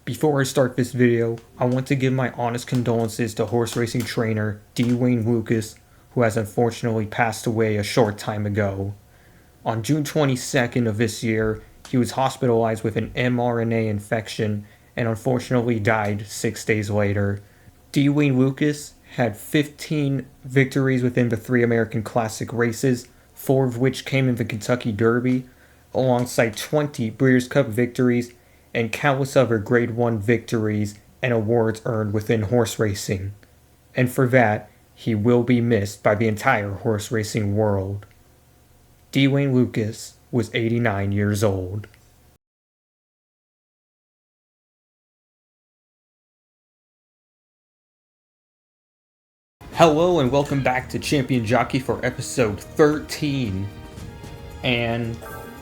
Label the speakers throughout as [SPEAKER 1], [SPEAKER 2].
[SPEAKER 1] Before I start this video, I want to give my honest condolences to horse racing trainer Lukas, who has unfortunately passed away a short time ago. On June 22nd of this year, he was hospitalized with an mRNA infection and unfortunately died 6 days later. Lukas had 15 victories within the 3 American Classic races, 4 of which came in the Kentucky Derby, alongside 20 Breeders' Cup victories and countless other Grade 1 victories and awards earned within horse racing. And for that, he will be missed by the entire horse racing world. Lukas was 89 years old. Hello and welcome back to Champion Jockey for episode 13. And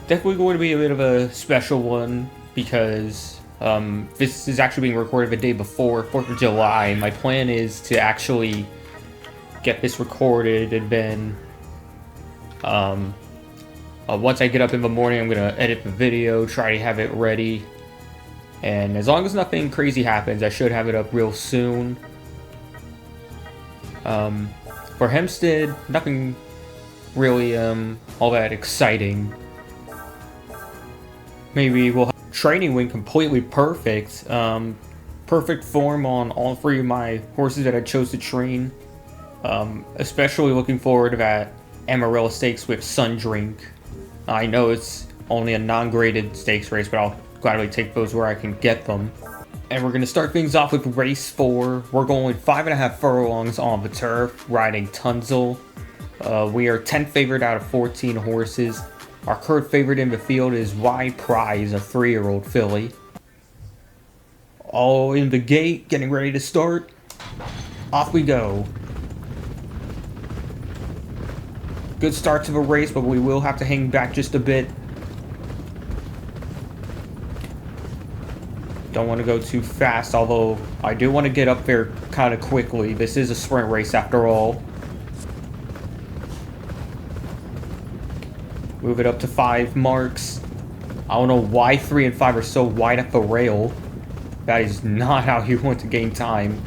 [SPEAKER 1] definitely going to be a bit of a special one because this is actually being recorded the day before 4th of July. My plan is to actually get this recorded and then once I get up in the morning, I'm going to edit the video, try to have it ready. And as long as nothing crazy happens, I should have it up real soon. For Hempstead, nothing really all that exciting. Maybe we'll have training went completely perfect. Perfect form on all 3 of my horses that I chose to train. Especially looking forward to that Amarillo Stakes with Sundrink. I know it's only a non-graded stakes race, but I'll gladly take those where I can get them. And we're going to start things off with race 4. We're going 5.5 furlongs on the turf, riding Tunzel. We are 10th favorite out of 14 horses. Our current favorite in the field is Y Prize, a 3-year-old filly. All in the gate, getting ready to start. Off we go. Good start to the race, but we will have to hang back just a bit. Don't want to go too fast, although I do want to get up there kind of quickly. This is a sprint race after all. Move it up to 5 marks. I don't know why 3 and 5 are so wide at the rail. That is not how you want to gain time.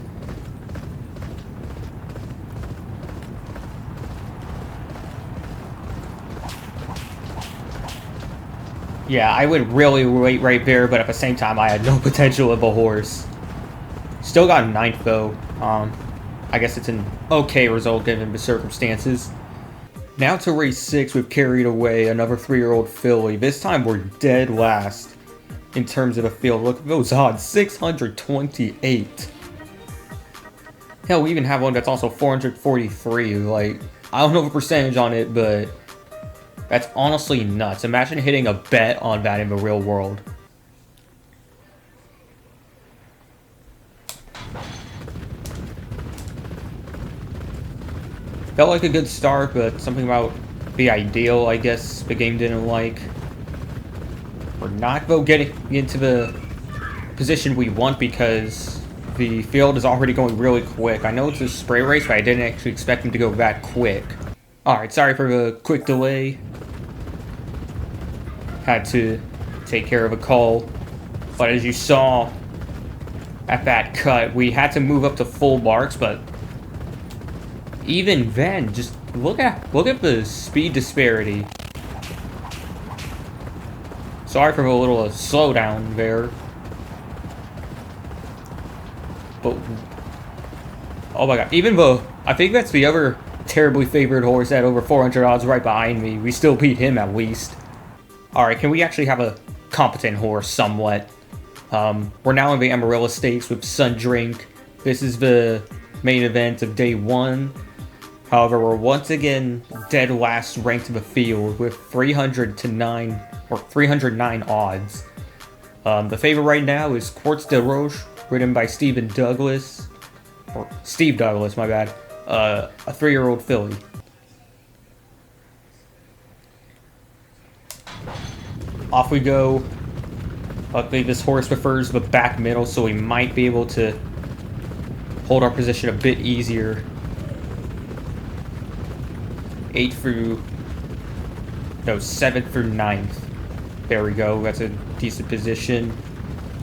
[SPEAKER 1] Yeah, I would really wait right there, but at the same time, I had no potential of a horse. Still got 9th, though. I guess it's an okay result given the circumstances. Now to race 6, we've carried away another 3-year-old filly. This time, we're dead last in terms of the field. Look at those odds, 628. Hell, we even have one that's also 443. Like, I don't know the percentage on it, but that's honestly nuts. Imagine hitting a bet on that in the real world. Felt like a good start, but something about the ideal, I guess, the game didn't like. We're not, though, getting into the position we want because the field is already going really quick. I know it's a spray race, but I didn't actually expect him to go that quick. Alright, sorry for the quick delay. Had to take care of a call. But as you saw at that cut, we had to move up to full marks, but even then, just look at the speed disparity. Sorry for a little slowdown there. But oh my god, even though I think that's the other terribly favored horse at over 400 odds right behind me, we still beat him at least. Alright, can we actually have a competent horse somewhat? We're now in the Amarillo Stakes with Sundrink. This is the main event of day 1. However, we're once again dead last ranked in the field with 309 odds. The favorite right now is Quartz de Roche, ridden by Steve Douglas, my bad. A 3-year-old filly. Off we go. I think this horse prefers the back middle, so we might be able to hold our position a bit easier. 7th through 9th. There we go. That's a decent position.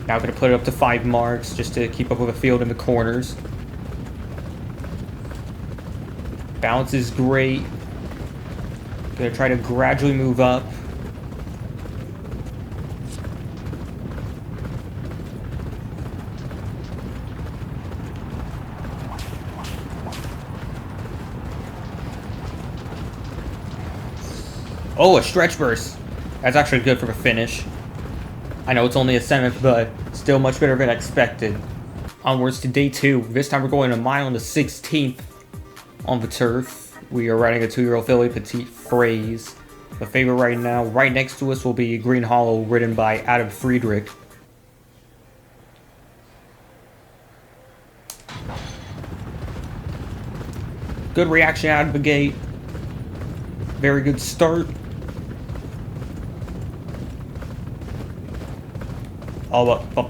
[SPEAKER 1] Now going to put it up to 5 marks just to keep up with the field in the corners. Balance is great. Going to try to gradually move up. Oh, a stretch burst. That's actually good for the finish. I know it's only a 7th, but still much better than expected. Onwards to day 2. This time we're going a mile on the 16th on the turf. We are riding a 2-year-old filly, Petite Phrase. The favorite right now, right next to us, will be Green Hollow, ridden by Adam Friedrich. Good reaction out of the gate. Very good start. Oh, but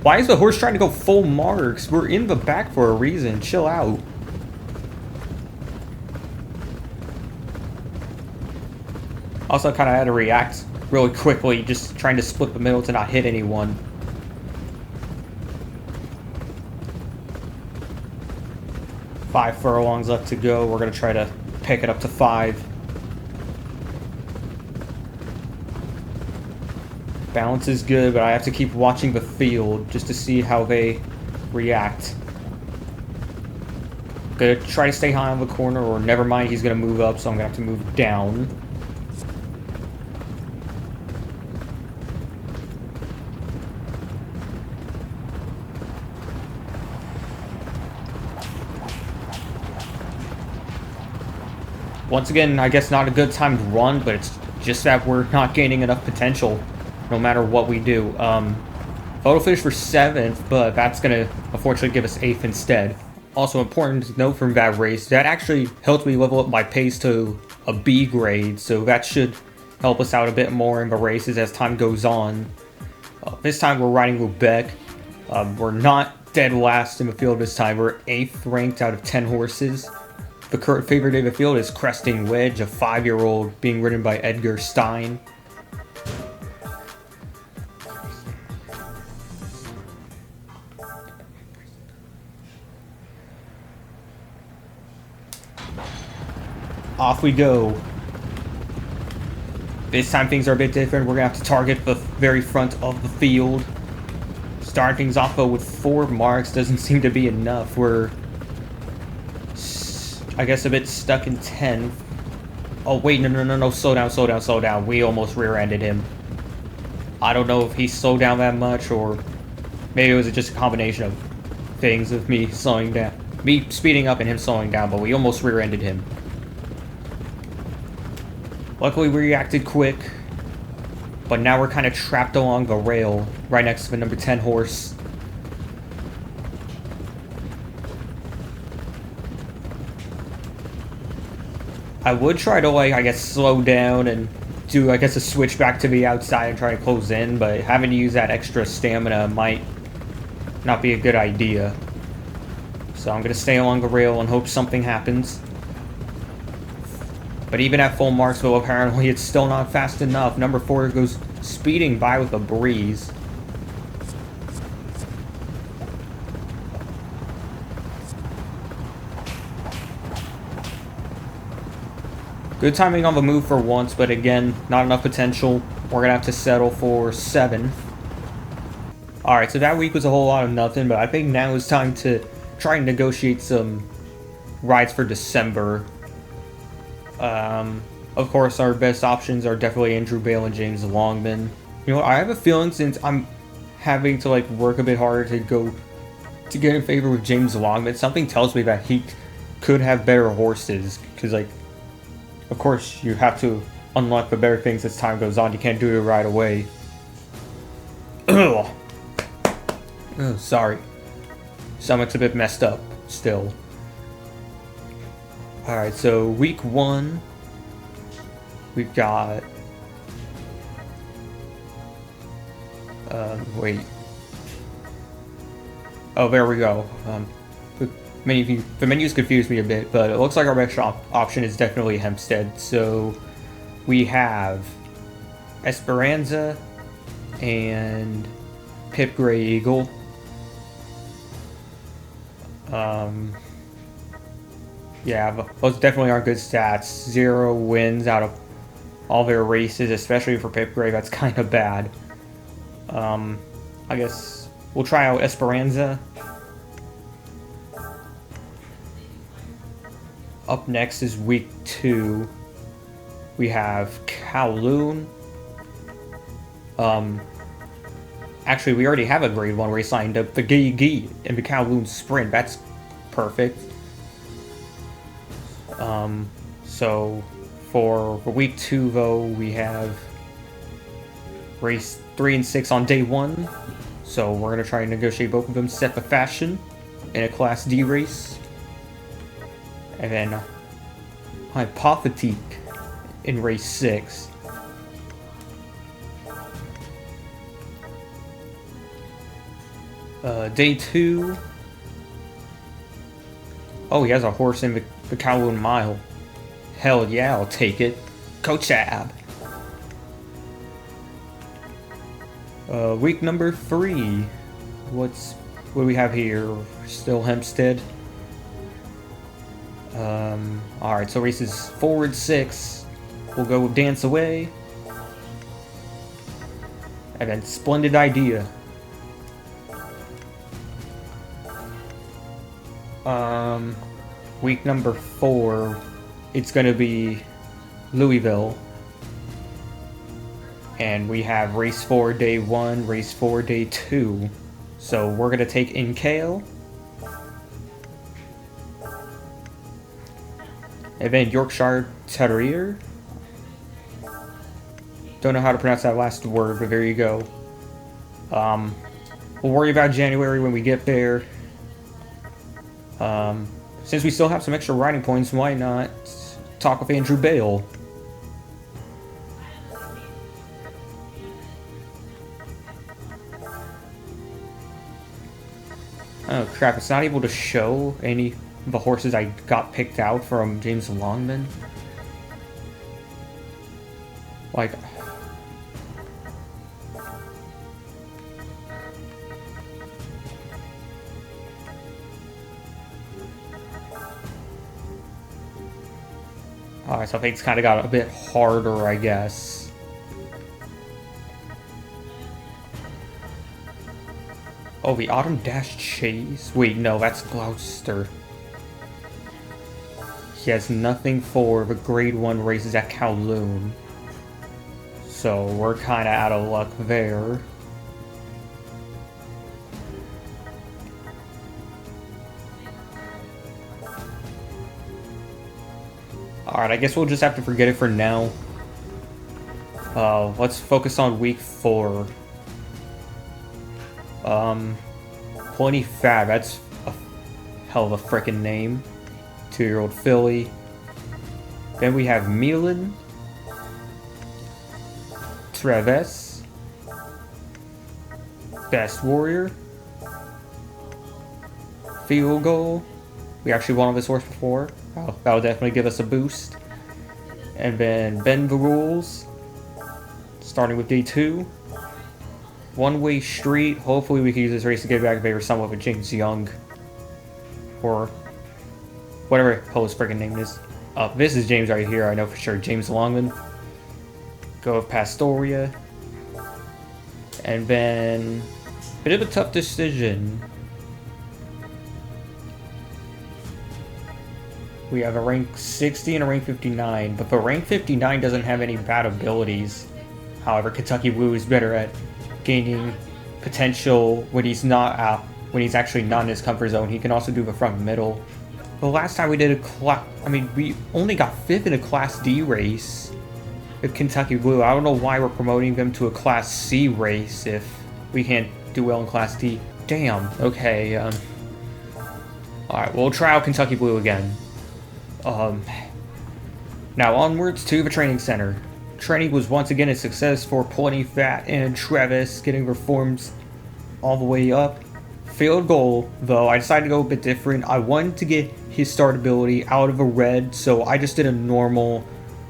[SPEAKER 1] why is the horse trying to go full marks? We're in the back for a reason. Chill out. Also, kind of had to react really quickly, just trying to split the middle to not hit anyone. Five furlongs left to go. We're going to try to pick it up to 5. Balance is good, but I have to keep watching the field just to see how they react. Gonna try to stay high on the corner, or never mind, he's gonna move up, so I'm gonna have to move down. Once again, I guess not a good time to run, but it's just that we're not gaining enough potential no matter what we do. Photo finish for 7th, but that's going to unfortunately give us 8th instead. Also important to note from that race, that actually helped me level up my pace to a B grade, so that should help us out a bit more in the races as time goes on. This time we're riding Lubeck. We're not dead last in the field this time. We're 8th ranked out of 10 horses. The current favorite in the field is Cresting Wedge, a 5-year-old being ridden by Edgar Stein. Off we go. This time things are a bit different. We're going to have to target the very front of the field. Starting things off though with 4 marks doesn't seem to be enough. We're, I guess, a bit stuck in 10th. Oh wait, no, slow down. We almost rear-ended him. I don't know if he slowed down that much, or maybe it was just a combination of things with me slowing down. Me speeding up and him slowing down, but we almost rear-ended him. Luckily, we reacted quick, but now we're kind of trapped along the rail, right next to the number 10 horse. I would try to, like, I guess, slow down and do, I guess, a switch back to the outside and try to close in, but having to use that extra stamina might not be a good idea. So I'm going to stay along the rail and hope something happens. But even at full marks, though, apparently it's still not fast enough. Number 4 goes speeding by with a breeze. Good timing on the move for once, but again, not enough potential. We're going to have to settle for 7th. Alright, so that week was a whole lot of nothing, but I think now is time to try and negotiate some rides for December. Of course, our best options are definitely Andrew Bale and James Longman. You know, I have a feeling since I'm having to, like, work a bit harder to get in favor with James Longman, something tells me that he could have better horses, because, like, of course, you have to unlock the better things as time goes on. You can't do it right away. Oh, sorry. Stomach's a bit messed up still. Alright, so week 1, we've got... wait. Oh, there we go. The menus confused me a bit, but it looks like our best option is definitely Hempstead. So we have Esperanza and Pip Grey Eagle. Yeah, those definitely aren't good stats. 0 wins out of all their races, especially for Pip Grey. That's kind of bad. I guess we'll try out Esperanza. Up next is week 2. We have Kowloon. Actually, we already have a grade 1 race signed up. The Gee in the Kowloon Sprint. That's perfect. So for week 2 though, we have race 3 and 6 on day 1. So we're gonna try and negotiate both of them, set the fashion in a Class D race, and then Hypothetique in race 6. Day 2. Oh, he has a horse in the Kowloon Mile. Hell yeah, I'll take it. Coach Ab. Week number 3. What do we have here? Still Hempstead. Alright, so races 4 and 6. We'll go with Dance Away. And then Splendid Idea. Week number 4, it's gonna be Louisville. And we have race 4 day 1, race 4 day 2. So we're gonna take in Kale. And then Yorkshire Terrier. Don't know how to pronounce that last word, but there you go. We'll worry about January when we get there. Since we still have some extra riding points, why not talk with Andrew Bale? Oh crap, it's not able to show any of the horses I got picked out from James Longman. Like... Alright, so things kind of got a bit harder, I guess. Oh, the Autumn Dash Chase? Wait, no, that's Gloucester. He has nothing for the grade 1 races at Kowloon. So we're kind of out of luck there. Alright, I guess we'll just have to forget it for now. Let's focus on week 4. Plenty Fat, that's a hell of a frickin' name. 2-year-old filly. Then we have Milan. Traves. Best Warrior. Field Goal. We actually won on this horse before. That'll definitely give us a boost. And then Bend the Rules. Starting with day 2. One Way Street. Hopefully we can use this race to get back there somewhat with James Young. Or whatever the hell his friggin' name is. This is James right here, I know for sure. James Longman. Go with Pastoria. And then... bit of a tough decision. We have a rank 60 and a rank 59, but the rank 59 doesn't have any bad abilities. However, Kentucky Blue is better at gaining potential when he's not out, when he's actually not in his comfort zone. He can also do the front middle. The last time we did we only got 5th in a Class D race with Kentucky Blue. I don't know why we're promoting them to a Class C race if we can't do well in Class D. Damn, okay, alright, we'll try out Kentucky Blue again. Now onwards to the training center. Training was once again a success for Plenty Fat and Travis, getting their forms all the way up. Field Goal, though, I decided to go a bit different. I wanted to get his startability out of a red, so I just did a normal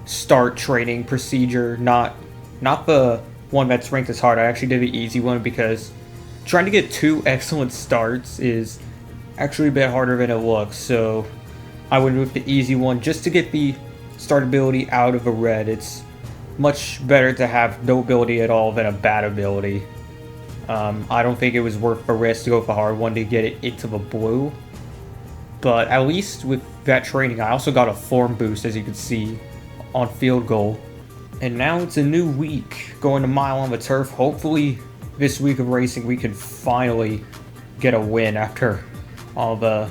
[SPEAKER 1] start training procedure, not the one that's ranked as hard. I actually did the easy one because Trying to get 2 excellent starts is actually a bit harder than it looks, so I would move the easy one just to get the startability out of a red. It's much better to have no ability at all than a bad ability. I don't think it was worth the risk to go for the hard one to get it into the blue. But at least with that training, I also got a form boost, as you can see, on field goal. And now it's a new week, going a mile on the turf. Hopefully this week of racing we can finally get a win after all the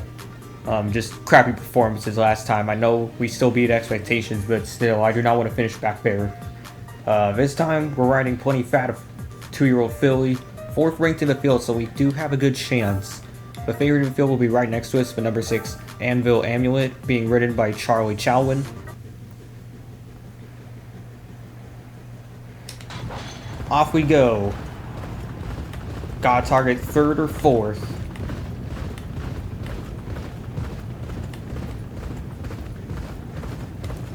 [SPEAKER 1] just crappy performances last time. I know we still beat expectations, but still, I do not want to finish back there. This time, we're riding Plenty Fat, a 2-year-old filly, 4th ranked in the field, so we do have a good chance. The favorite in the field will be right next to us, the number 6 Anvil Amulet, being ridden by Charlie Chalwin. Off we go. Gotta target 3rd or 4th.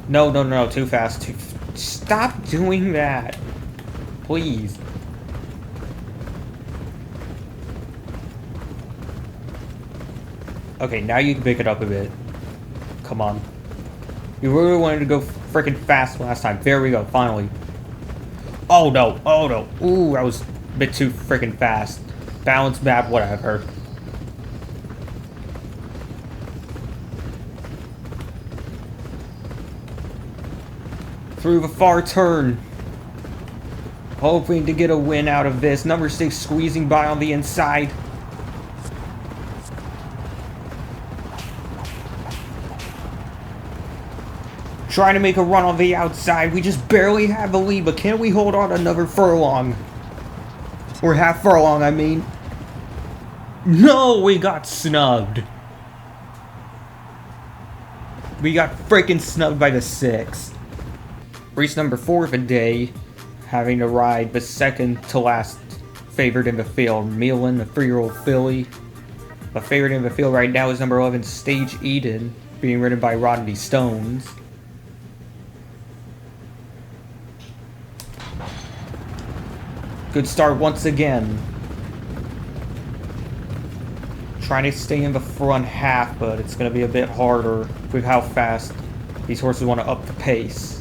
[SPEAKER 1] No, too fast. Stop doing that. Please. Okay, now you can pick it up a bit. Come on. You really wanted to go freaking fast last time. There we go, finally. Oh no. Ooh, that was a bit too freaking fast. Balance map, whatever. Through the far turn. Hoping to get a win out of this. Number 6 squeezing by on the inside. Trying to make a run on the outside. We just barely have the lead, but can we hold on another furlong? Or half furlong, I mean. No, we got snubbed. We got freaking snubbed by the 6. Race number 4 of the day, having to ride the second to last favorite in the field, Milan, a 3-year-old filly. The favorite in the field right now is number 11, Stage Eden, being ridden by Rodney Stones. Good start once again. Trying to stay in the front half, but it's going to be a bit harder with how fast these horses want to up the pace.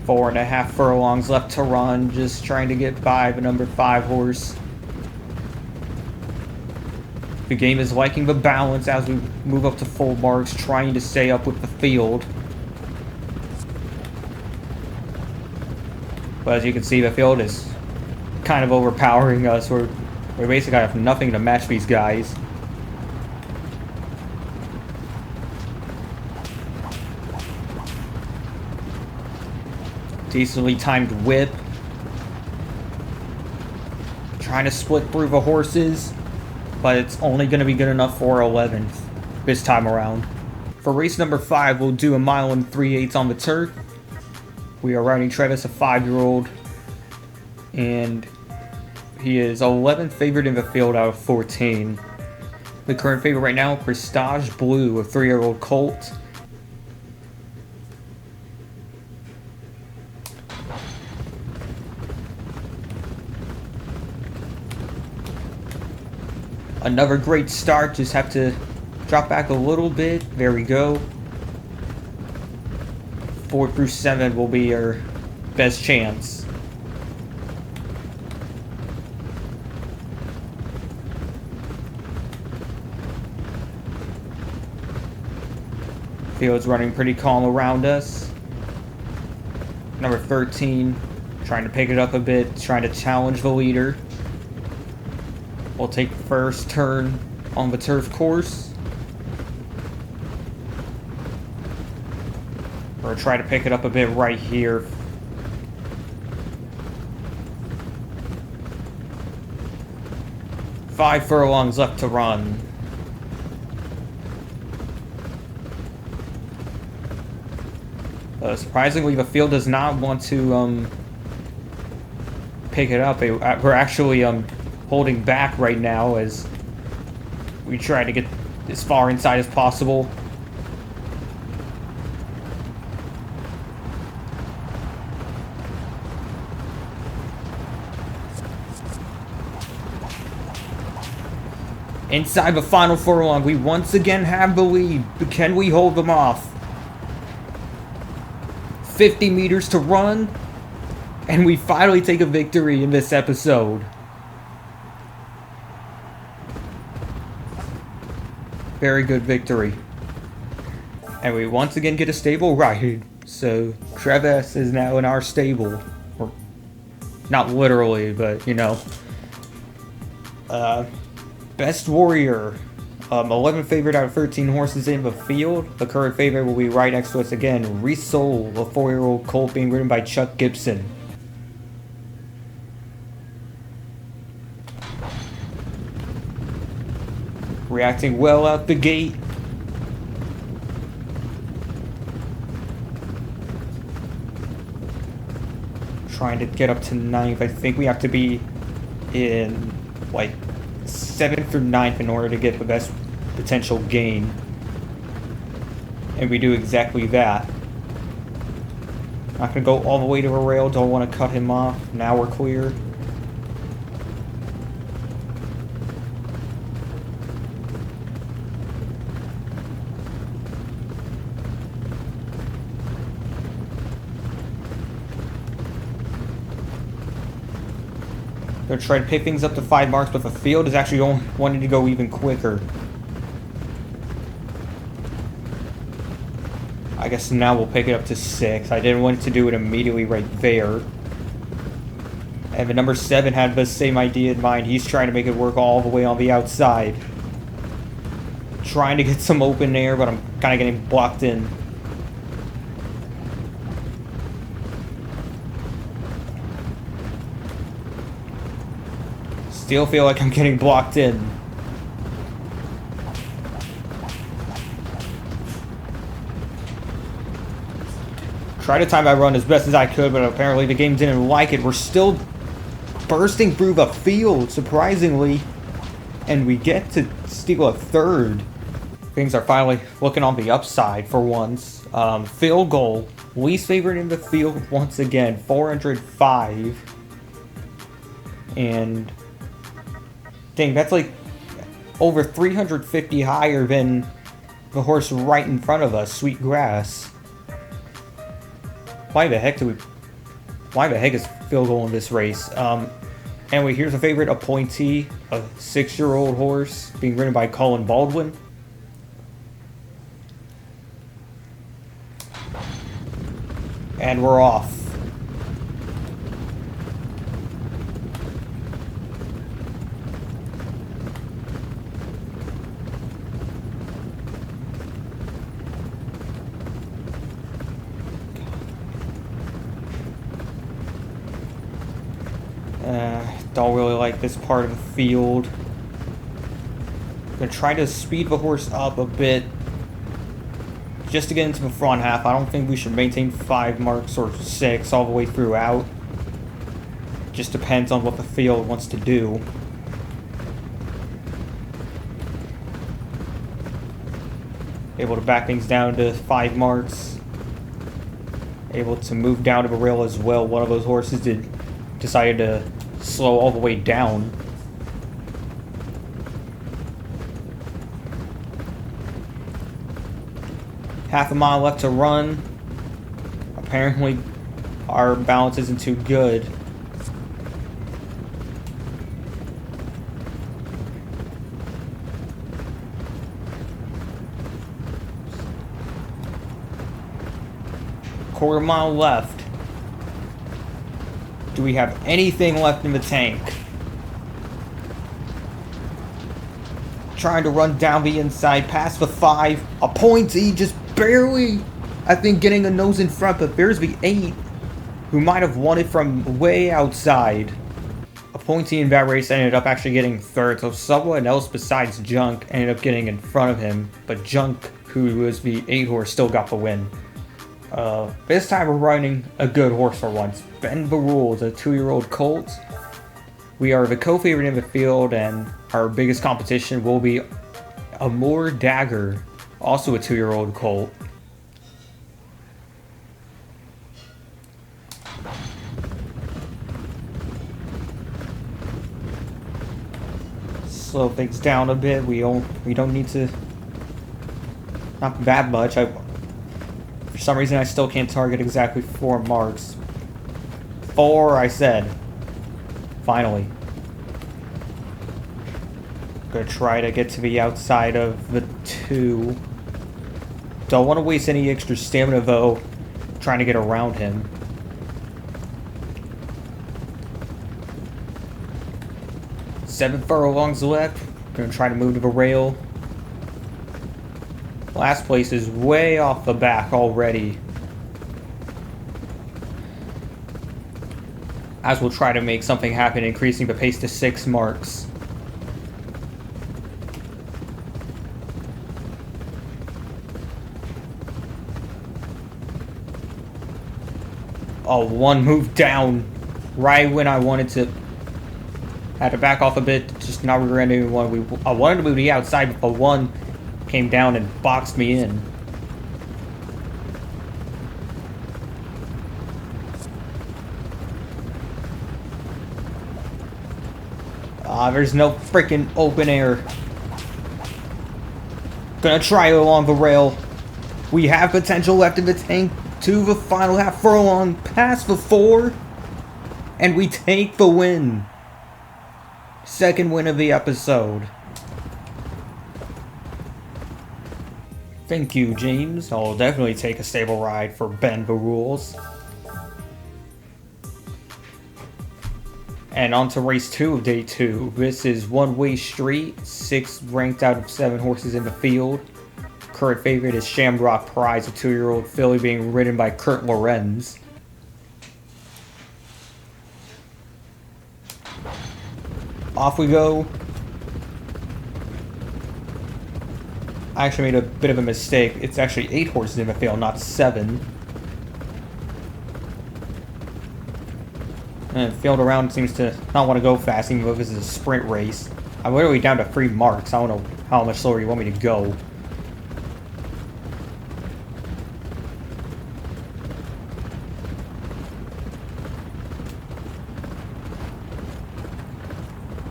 [SPEAKER 1] Four and a half furlongs left to run, just trying to get by the number 5 horse. The game is liking the balance as we move up to full marks, trying to stay up with the field. But as you can see, the field is kind of overpowering us. We basically have nothing to match these guys. Decently timed whip. Trying to split through the horses, but it's only going to be good enough for 11th this time around. For race number 5, we'll do a mile and 3/8 on the turf. We are riding Travis, a 5-year-old, and he is 11th favorite in the field out of 14. The current favorite right now, Prestige Blue, a 3-year-old colt. Another great start, just have to drop back a little bit. There we go. 4 through 7 will be our best chance. Field's running pretty calm around us. Number 13, trying to pick it up a bit, trying to challenge the leader. We'll take first turn on the turf course. We're going to try to pick it up a bit right here. Five furlongs left to run. Surprisingly, the field does not want to pick it up. We're actually holding back right now as we try to get as far inside as possible. Inside the final furlong, we once again have the lead, but can we hold them off? 50 meters to run, and we finally take a victory in this episode. Very good victory. And we once again get a stable ride, so Treves is now in our stable. Or, not literally, but you know. Best Warrior. 11 favorite out of 13 horses in the field. The current favorite will be right next to us again. Resol, a 4-year-old colt being ridden by Chuck Gibson. Reacting well out the gate. Trying to get up to 9th. I think we have to be in like 7th or 9th in order to get the best potential gain. And we do exactly that. Not gonna go all the way to a rail, don't want to cut him off. Now we're clear. Gonna try to pick things up to 5 marks, but the field is actually wanting to go even quicker. I guess now we'll pick it up to 6. I didn't want to do it immediately right there. And the number 7 had the same idea in mind. He's trying to make it work all the way on the outside. Trying to get some open air, but I'm kind of getting blocked in. Still feel like I'm getting blocked in. Try to time my run as best as I could, but apparently the game didn't like it. We're still bursting through the field, surprisingly. And we get to steal a 3rd. Things are finally looking on the upside for once. Field goal. Least favorite in the field once again. 405. And dang, that's like over 350 higher than the horse right in front of us, Sweet Grass. Why the heck is field goal in this race? Anyway, here's a favorite appointee, a 6-year-old horse being ridden by Colin Baldwin. And we're off. Don't really like this part of the field. Gonna try to speed the horse up a bit just to get into the front half. I don't think we should maintain 5 marks or 6 all the way throughout. Just depends on what the field wants to do. Able to back things down to 5 marks. Able to move down to the rail as well. One of those horses decided to slow all the way down. Half a mile left to run. Apparently our balance isn't too good. Quarter mile left. Do we have anything left in the tank? Trying to run down the inside, past the 5. Appointee just barely, I think, getting a nose in front, but there's the 8, who might have won it from way outside. Appointee in that race ended up actually getting 3rd, so someone else besides Junk ended up getting in front of him, but Junk, who was the 8 horse, still got the win. This time we're running a good horse for once. Bend the Rules, a 2-year-old colt. We are the co-favorite in the field, and our biggest competition will be a Moor Dagger, also a 2-year-old colt. Slow things down a bit. We don't need to, not that much. For some reason I still can't target exactly 4 marks. 4, I said. Finally. Gonna try to get to the outside of the 2. Don't want to waste any extra stamina though, trying to get around him. Seven furlongs left. Gonna try to move to the rail. Last place is way off the back already. As we'll try to make something happen, increasing the pace to 6 marks. Oh, one move down right when I wanted to. Had to back off a bit, just not regretting one. I wanted to move to the outside, but the one came down and boxed me in. There's no freaking open air. Gonna try it along the rail. We have potential left in the tank to the final half furlong, past the 4, and we take the win. Second win of the episode. Thank you, James. I'll definitely take a stable ride for Bend the Rules. And on to race 2 of day 2. This is one-way street, 6 ranked out of 7 horses in the field. Current favorite is Shamrock Prize, a 2-year-old filly being ridden by Kurt Lorenz. Off we go. I actually made a bit of a mistake. It's actually 8 horses in the field, not 7. And field around seems to not want to go fast, even though this is a sprint race. I'm literally down to 3 marks. I don't know how much slower you want me to go.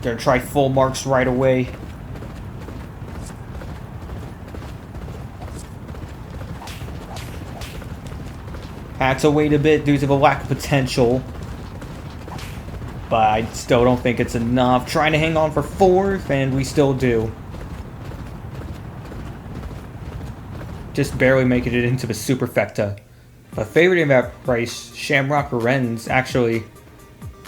[SPEAKER 1] Gonna try full marks right away. Had to wait a bit due to the lack of potential. But I still don't think it's enough. Trying to hang on for 4th, and we still do. Just barely making it into the Superfecta. The favorite in that race, Shamrock Lorenz, actually,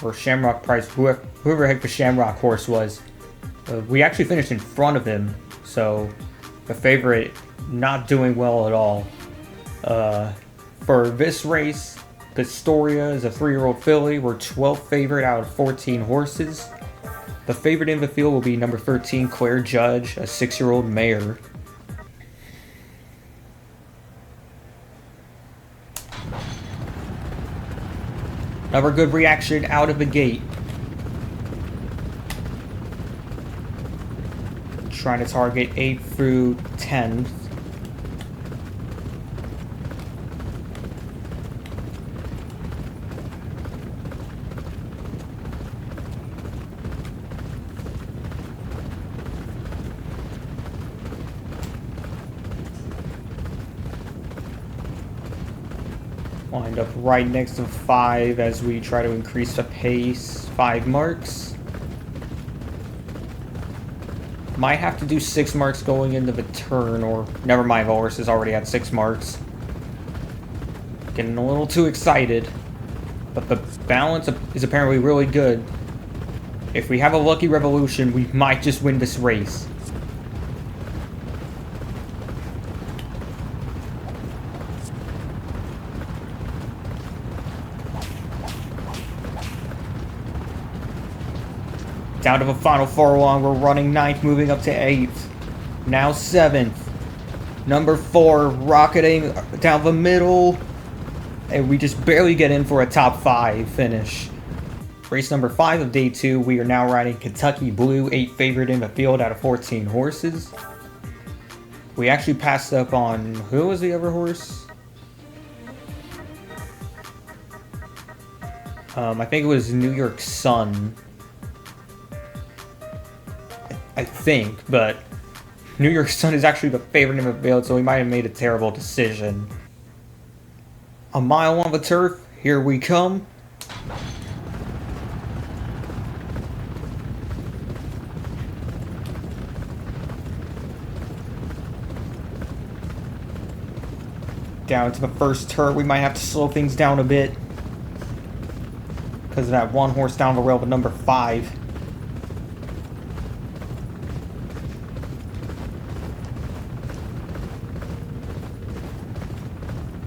[SPEAKER 1] or Shamrock Price, whoever the heck the Shamrock horse was, we actually finished in front of him. So the favorite not doing well at all. For this race, Pistoria is a 3-year-old filly. We're 12th favorite out of 14 horses. The favorite in the field will be number 13, Claire Judge, a 6-year-old mare. Another good reaction out of the gate. Trying to target 8th through 10th. Wind up right next to 5 as we try to increase the pace. 5 marks. Might have to do 6 marks going into the turn, or never mind, the horse is already at 6 marks. Getting a little too excited. But the balance is apparently really good. If we have a lucky revolution, we might just win this race. Down to the final furlong, we're running 9th, moving up to 8th. Now 7th. Number 4, rocketing down the middle. And we just barely get in for a top 5 finish. Race number 5 of day 2, we are now riding Kentucky Blue, 8 favorite in the field out of 14 horses. We actually passed up on, who was the other horse? I think it was New York Sun. I think, but New York Sun is actually the favorite in the field, so we might have made a terrible decision. A mile on the turf, here we come. Down to the first turn, we might have to slow things down a bit because of that one horse down the rail with number 5.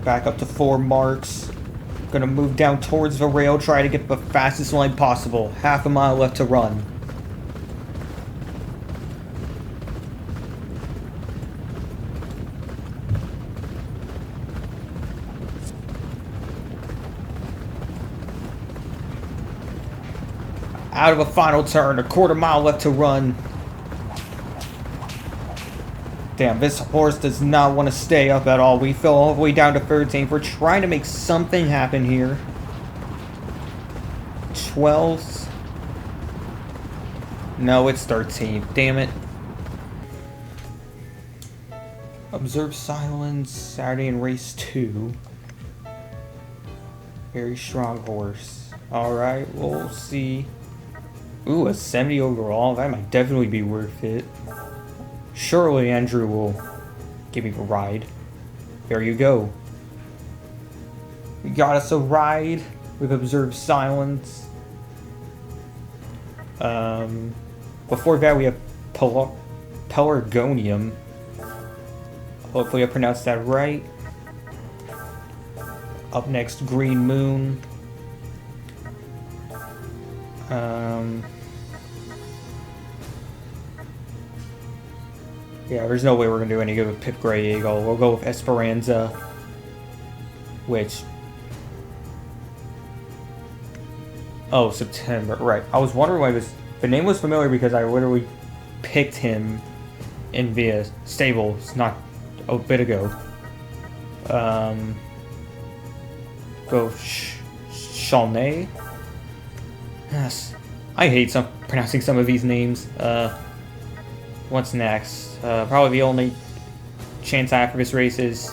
[SPEAKER 1] Back up to 4 marks. Gonna move down towards the rail, try to get the fastest line possible. Half a mile left to run. Out of a final turn, a quarter mile left to run. Damn, this horse does not want to stay up at all. We fell all the way down to 13th. We're trying to make something happen here. 12th. No, it's 13th. Damn it. Observe Silence, Saturday in race 2. Very strong horse. Alright, we'll see. Ooh, a 70 overall. That might definitely be worth it. Surely Andrew will give me a ride. There you go. We got us a ride with Observe Silence. Before that we have Pelargonium. Hopefully I pronounced that right. Up next, Green Moon. Yeah, there's no way we're gonna do any good with Pip Grey Eagle. We'll go with Esperanza, which... Oh, September, right. I was wondering why the name was familiar because I literally picked him in the stables not a bit ago. Go Chalnay? Yes. I hate pronouncing some of these names. What's next? Probably the only chance I have for this race is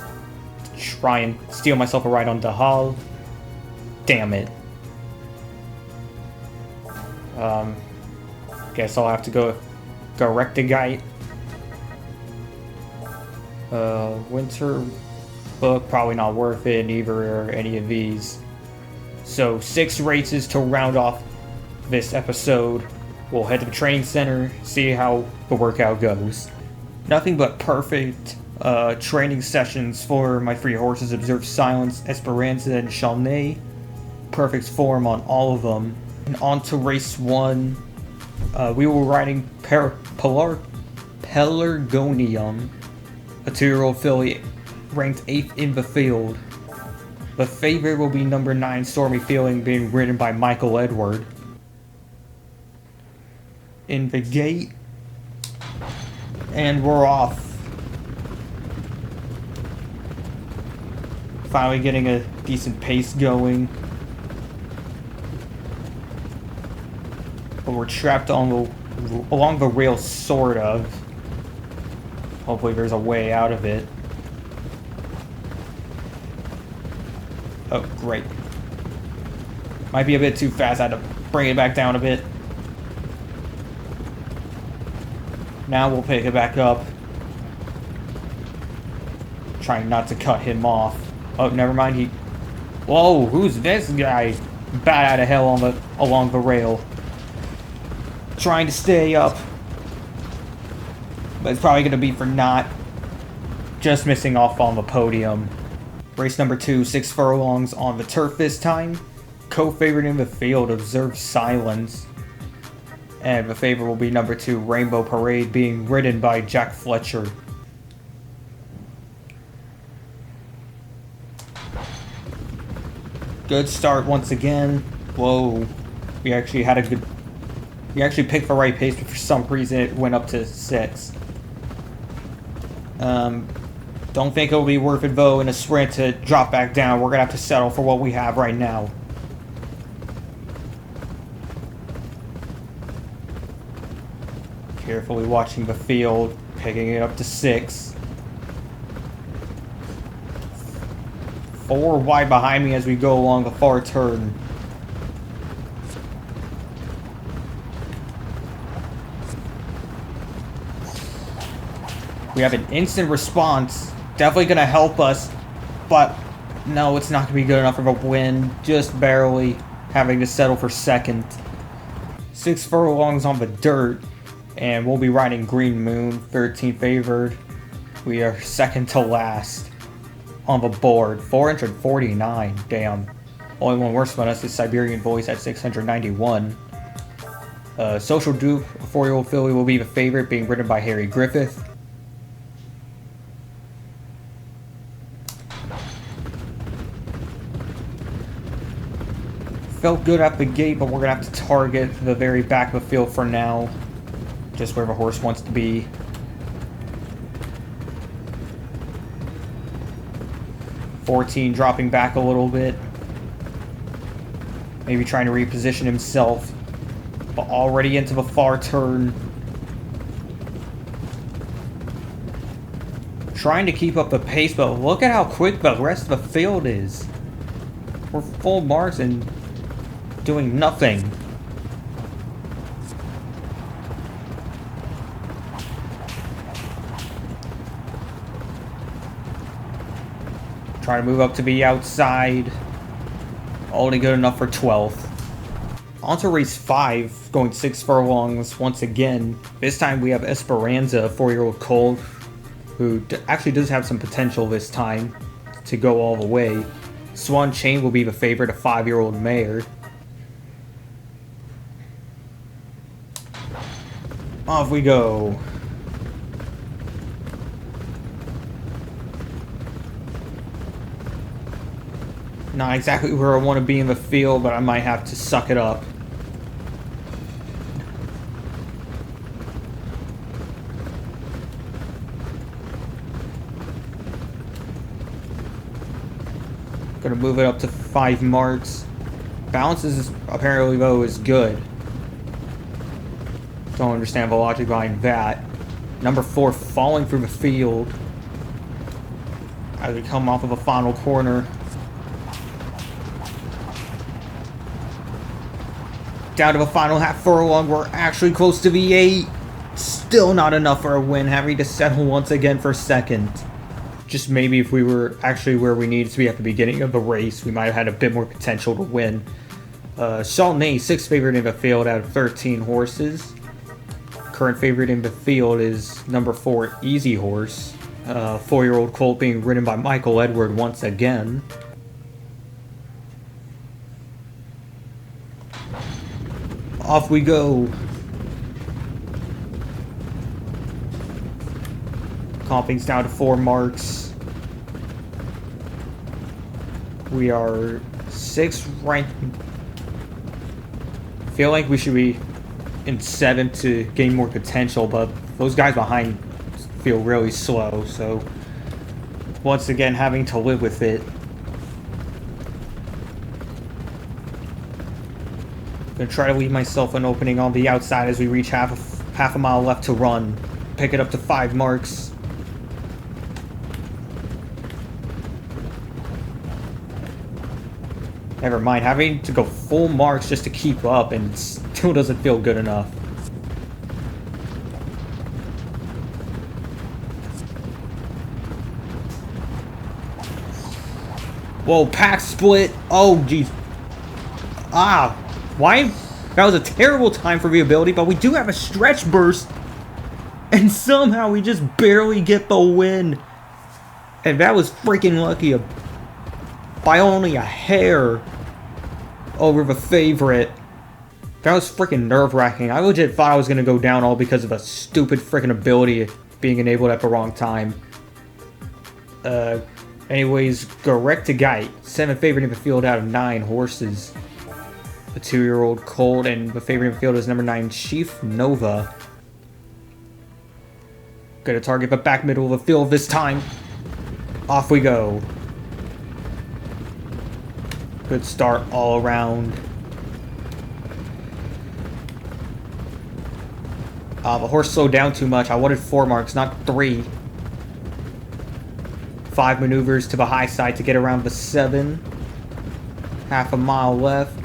[SPEAKER 1] to try and steal myself a ride on Dahal. Damn it. Guess I'll have to go Rectigite. Winter Book, probably not worth it, neither are any of these. So 6 races to round off this episode. We'll head to the training center, see how the workout goes. Nothing but perfect training sessions for my 3 horses, Observe Silence, Esperanza, and Chalnay. Perfect form on all of them. And on to race 1. We were riding Pelargonium, a 2-year-old filly ranked 8th in the field. The favorite will be number 9, Stormy Feeling, being ridden by Michael Edward. In the gate, and we're off. Finally getting a decent pace going. But we're trapped on along the rail, sort of. Hopefully there's a way out of it. Oh, great. Might be a bit too fast. I had to bring it back down a bit. Now we'll pick it back up. Trying not to cut him off. Oh, never mind. Whoa, who's this guy? Bat out of hell along the rail. Trying to stay up. But it's probably going to be for not. Just missing off on the podium. Race number 2, 6 furlongs on the turf this time. Co-favorite in the field, Observe Silence. And the favorite will be number 2, Rainbow Parade, being ridden by Jack Fletcher. Good start once again. Whoa. We actually had a good... We actually picked the right pace, but for some reason it went up to 6. Don't think it'll be worth it, though, in a sprint to drop back down. We're going to have to settle for what we have right now. Carefully watching the field, picking it up to 6. 4 wide behind me as we go along the far turn. We have an instant response. Definitely going to help us. But no, it's not going to be good enough of a win. Just barely having to settle for second. 6 furlongs on the dirt. And we'll be riding Green Moon, 13 favored. We are second to last on the board. 449. Damn. Only one worse than us is Siberian Voice at 691. Social Duke, a 4-year-old filly, will be the favorite, being ridden by Harry Griffith. Felt good at the gate, but we're going to have to target the very back of the field for now. Just where the horse wants to be. $14 dropping back a little bit. Maybe trying to reposition himself. But already into the far turn. Trying to keep up the pace, but look at how quick the rest of the field is. We're full marks and doing nothing. Trying to move up to the outside. Only good enough for 12th. On to race 5, going 6 furlongs once again. This time we have Esperanza, a 4-year-old colt, who actually does have some potential this time to go all the way. Swan Chain will be the favorite, a 5-year-old mare. Off we go. Not exactly where I want to be in the field, but I might have to suck it up. Gonna move it up to 5 marks. Balance is apparently, though, is good. Don't understand the logic behind that. Number 4 falling through the field as we come off of a final corner. Down to the final half furlong. We're actually close to the 8. Still not enough for a win. Having to settle once again for second. Just maybe if we were actually where we needed to be at the beginning of the race, we might have had a bit more potential to win. Chalney, 6th favorite in the field out of 13 horses. Current favorite in the field is number 4, Easy Horse. 4-year-old colt being ridden by Michael Edward once again. Off we go. Comping's down to 4 marks. We are 6th ranked. Feel like we should be in 7th to gain more potential, but those guys behind feel really slow, so once again having to live with it. Gonna try to leave myself an opening on the outside as we reach half a mile left to run. Pick it up to 5 marks. Never mind, having to go full marks just to keep up and it still doesn't feel good enough. Whoa, pack split. Oh, jeez. Ah, why? That was a terrible time for the ability, but we do have a stretch burst. And somehow we just barely get the win. And that was freaking lucky by only a hair over the favorite. That was freaking nerve-wracking. I legit thought I was going to go down all because of a stupid freaking ability being enabled at the wrong time. Anyways, Correct to Guide, 7th favorite in the field out of 9 horses. The 2-year-old Colt, and the favorite in the field is number 9, Chief Nova. Gonna target the back middle of the field this time. Off we go. Good start all around. The horse slowed down too much. I wanted 4 marks, not 3. 5 maneuvers to the high side to get around the 7. Half a mile left.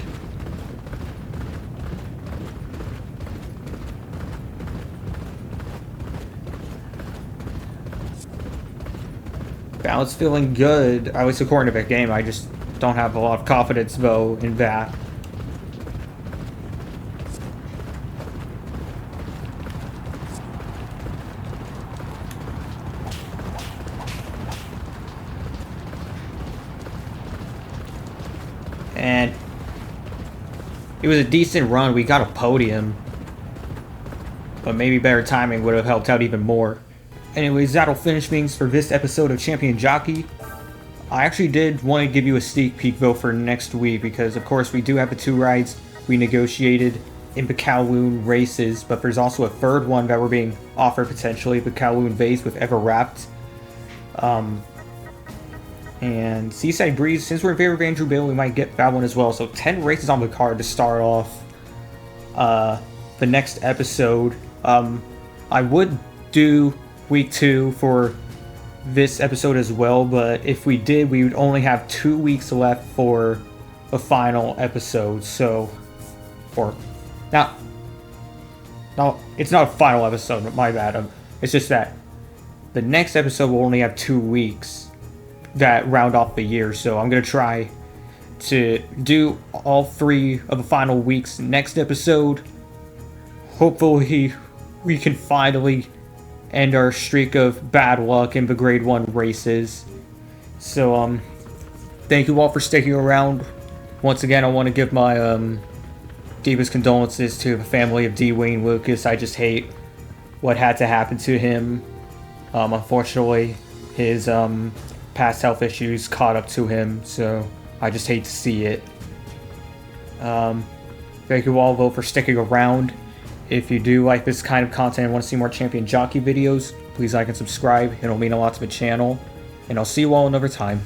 [SPEAKER 1] Balance feeling good, at least according to the game. I just don't have a lot of confidence, though, in that. And it was a decent run. We got a podium, but maybe better timing would have helped out even more. Anyways, that'll finish things for this episode of Champion Jockey. I actually did want to give you a sneak peek though for next week, because of course we do have the 2 rides we negotiated in the Kowloon races, but there's also a 3rd one that we're being offered potentially, the Kowloon Vase with Ever Wrapped. And Seaside Breeze, since we're in favor of Andrew Bill, we might get that one as well. So 10 races on the card to start off the next episode. I would do week 2 for this episode as well, but if we did, we would only have 2 weeks left for the final episode. So, or now, no, it's not a final episode. My bad. It's just that the next episode will only have 2 weeks that round off the year. So I'm gonna try to do all 3 of the final weeks next episode. Hopefully, we can finally end our streak of bad luck in the Grade 1 races. So, thank you all for sticking around. Once again, I want to give my deepest condolences to the family of D. Wayne Lukas. I just hate what had to happen to him. Unfortunately, his past health issues caught up to him, so I just hate to see it. Thank you all, though, for sticking around. If you do like this kind of content and want to see more Champion Jockey videos, please like and subscribe. It'll mean a lot to the channel. And I'll see you all another time.